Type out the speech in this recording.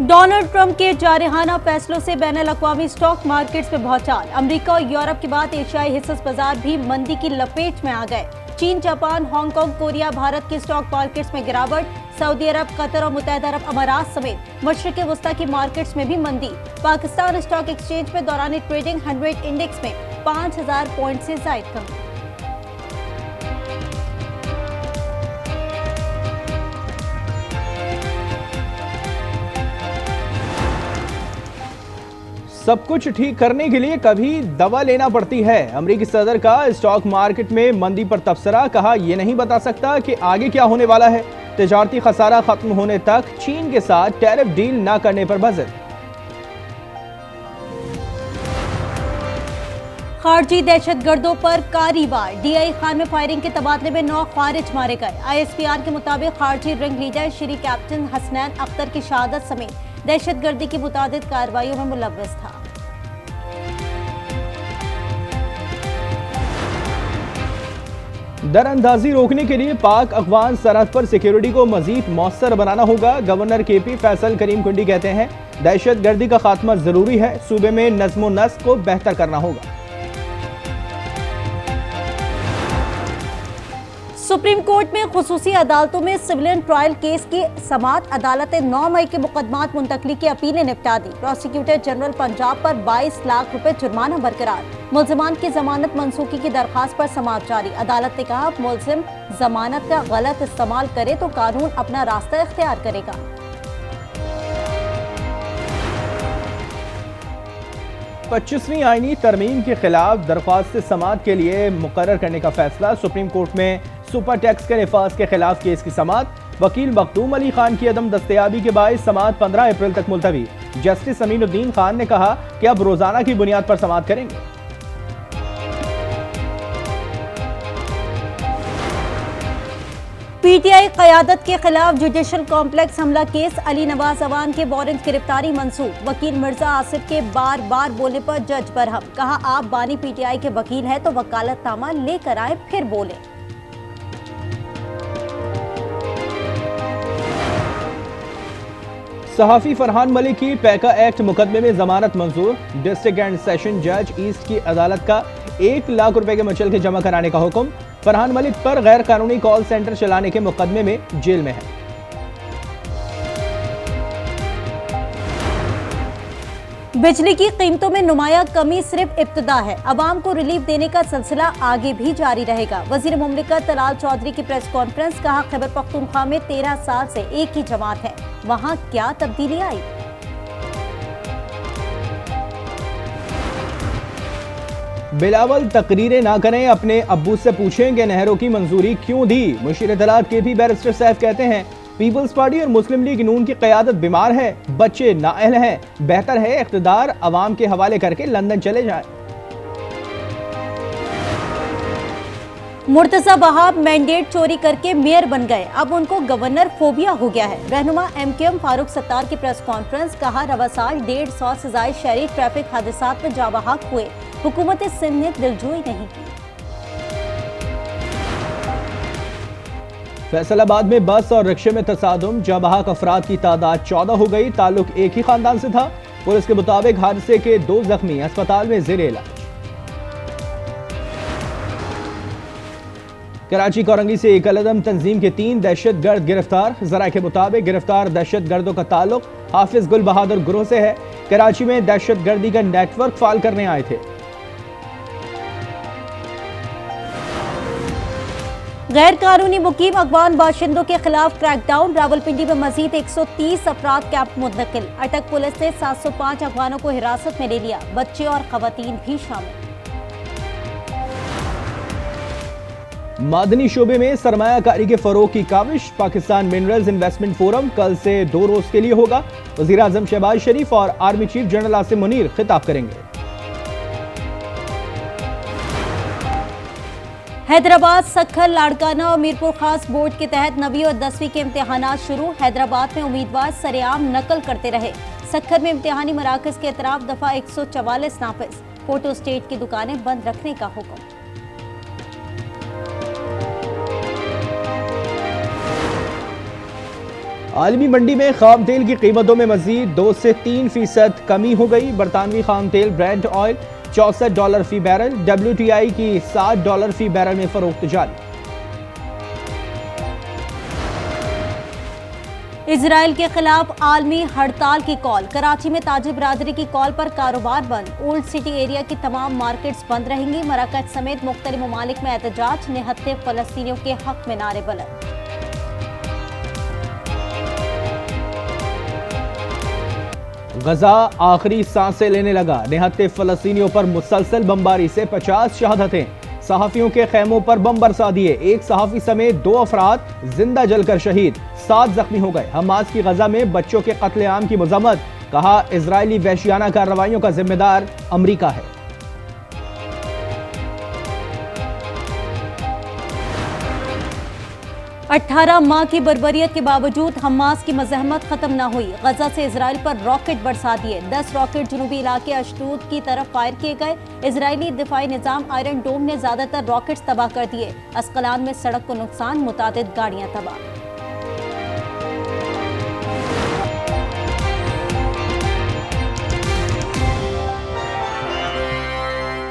Donald Trump के जारहाना फैसलों से बैनुल-अक़वामी स्टॉक मार्केट्स में भौचाल। अमेरिका और यूरोप के बाद एशियाई हिस्सें बाजार भी मंदी की लपेट में आ गए। चीन, जापान, हांगकांग, कोरिया, भारत के स्टॉक मार्केट्स में गिरावट। सऊदी अरब, कतर और मुत्तहदा अरब अमारात समेत मशरिक़ वस्ता की मार्केट्स में भी मंदी। पाकिस्तान स्टॉक एक्सचेंज में दौरान ट्रेडिंग 100 इंडेक्स में 5000 पॉइंट से ज़ायद कमी। सब कुछ ठीक करने के लिए कभी दवा लेना पड़ती है। अमेरिकी सदर का स्टॉक मार्केट में मंदी पर तबसरा। कहा, यह नहीं बता सकता कि आगे क्या होने वाला है। तिजारती खसारा खत्म होने तक चीन के साथ टैरिफ डील न करने पर बज़र। खारजी दहशतगर्दों पर कार्रवाई। डीआई खान में फायरिंग के तबादले में 9 खारिज मारे गए। आईएसपीआर के मुताबिक खारजी ring leader Shri captain Hasnain Akhtar की शहादत समेत दहशतगर्दी की मुतादिद कार्रवाइयों में मुलव्वस था। दरअंदाजी रोकने के लिए पाक अफगान सरहद पर सिक्योरिटी को मजीद मौसर बनाना होगा। गवर्नर केपी फैसल करीम कुंडी कहते हैं, दहशतगर्दी का खात्मा जरूरी है। सूबे में नज़्म व नस्क को बेहतर करना होगा। सुप्रीम कोर्ट में खुसूसी अदालतों में सिविलियन ट्रायल केस की समाअत। अदालत 9 मई के मुकदमात मुंतकली की अपीलें निपटा दी। प्रोसिक्यूटर जनरल पंजाब पर 22 लाख रुपए जुर्माना बरकरार। मुल्जिमान की जमानत मनसूखी की दरखास्त पर समाअत जारी। अदालत ने कहा, मुल्जिम जमानत का गलत इस्तेमाल करे तो कानून अपना रास्ता इख्तियार करेगा। पच्चीसवीं आईनी तरमीम के खिलाफ दरख्वास्त समाअत के लिए मुकर्रर करने का फैसला। सुप्रीम कोर्ट में सुपर टैक्स के नफाज के खिलाफ केस की समाअत। वकील मखदूम अली खान की अदम दस्तयाबी के बायस समाअत 15 अप्रैल तक मुलतवी। जस्टिस अमीनुद्दीन खान ने कहा कि अब रोजाना की बुनियाद पर समाअत करेंगे। पीटीआई क़यादत के खिलाफ जुडिशल कॉम्प्लेक्स हमला केस। अली नवाज अवान के वारंट गिरफ्तारी मंसूख। वकील मिर्जा आसिफ के बार बार बोलने पर जज बरहम। कहा, आप बानी पीटीआई के वकील हैं तो वकालतनामा लेकर आए फिर बोले। सहाफी फरहान मलिक की पैका एक्ट मुकदमे में जमानत मंजूर। डिस्ट्रिक्ट एंड सेशन जज ईस्ट की अदालत का 1 लाख रुपए के मचल के जमा कराने का हुक्म। फरहान मलिक पर गैर कानूनी कॉल सेंटर चलाने के मुकदमे में जेल में है। बिजली की कीमतों में नुमाया कमी सिर्फ इब्तिदा है। अवाम को रिलीफ देने का सिलसिला आगे भी जारी रहेगा। वजीर मुमलिकत तलाल चौधरी की प्रेस कॉन्फ्रेंस। कहा, खैबर पख्तूनख्वा में 13 साल से एक ही जमात है, वहां क्या तब्दीली आई। बिलावल तकरीरें ना करें, अपने अब्बू से पूछें कि नहरों की मंजूरी क्यों दी। मुशीर इत्तलात के भी बैरिस्टर साहब कहते हैं, पीपल्स पार्टी और मुस्लिम लीग नून की क़यादत बीमार है, बच्चे नाअहल हैं, बेहतर है इख्तिदार अवाम के हवाले करके लंदन चले जाएं। मुर्तजा वहाब मैंडेट चोरी करके मेयर बन गए, अब उनको गवर्नर फोबिया हो गया है। रहनुमा एमकेएम फारूक सत्तार की प्रेस कॉन्फ्रेंस। कहा, रवा साल 150 से ज्यादा शहरी ट्रैफिक हादसात में जाबहक हुए, हुकूमत सिंध ने दिलजोई नहीं की। फैसलाबाद में बस और रिक्शे में तसादुम, जाबहक अफराद की तादाद 14 हो गई। ताल्लुक एक ही खानदान से था। पुलिस के मुताबिक हादसे के 2 जख्मी अस्पताल में जेर इलाज। कराची कोरंगी से एक अलदम तंजीम के 3 दहशतगर्द गिरफ्तार। जरा के मुताबिक गिरफ्तार दहशतगर्दों का ताल्लुक हाफिज गुल बहादुर ग्रोह से है। कराची में दहशतगर्दी का नेटवर्क फाल करने आए थे। गैर कानूनी मुकीम अफगान बाशिंदों के खिलाफ क्रैकडाउन। रावलपिंडी में मजीद 130 अफराद कैंप मुंतकिल। अटक पुलिस ने 705 अफगानों को हिरासत में ले लिया, बच्चे और खवातीन भी शामिल। मादनी शोबे में सरमायाकारी के फरोग की Kaavish. Pakistan minerals investment forum कल से 2 रोज के लिए होगा। वजीर आजम शहबाज शरीफ और army chief general Asim Munir खिताब करेंगे। हैदराबाद, सक्खर, लाड़काना और मीरपुर खास बोर्ड के तहत 9वीं और 10वीं के इम्तिहानात शुरू। हैदराबाद में उम्मीदवार सरेआम नकल करते रहे। सक्खर में इम्तिहानी मराकज के अतराफ दफा 144 नाफिज। फोटो स्टेट की दुकानें बंद रखने का हुक्म। आलमी मंडी में खाम तेल की कीमतों में मजीद 2 से 3% कमी हो गई। बरतानवी खाम तेल ब्रेंट ऑयल $64 फी बैरल, WTI की $60 फी बैरल में फरोख्त जारी। इजराइल के खिलाफ आलमी हड़ताल की कॉल। कराची में ताजिर बिरादरी की कॉल पर कारोबार बंद। ओल्ड सिटी एरिया की तमाम मार्केट्स बंद रहेंगी। मराकज समेत मुख्तलिफ ममालिक में एहतजाज, निहत्ते फलस्तीनियों के हक में नारे बुलंद। गजा आखिरी सांसें लेने लगा। निहत्ते फलस्तीनियों पर मुसलसल बमबारी से 50 शहादतें। सहाफियों के खेमों पर बम बरसा दिए। एक सहाफी समेत 2 अफराद जिंदा जलकर शहीद, 7 जख्मी हो गए। हमास की गजा में बच्चों के कत्लेआम की मजम्मत। कहा, इजरायली वहशियाना कार्रवाइयों का जिम्मेदार अमरीका है। 18 माह की बर्बरियत के बावजूद हमास की मज़हमत खत्म न हुई। गजा से इजराइल पर रॉकेट बरसा दिए। 10 रॉकेट जनूबी इलाके अशदूद की तरफ फायर किए गए। इजरायली दिफाई निजाम आयरन डोम ने ज्यादातर रॉकेट्स तबाह कर दिए। अस्कलान में सड़क को नुकसान, मुतादिद गाड़ियां तबाह।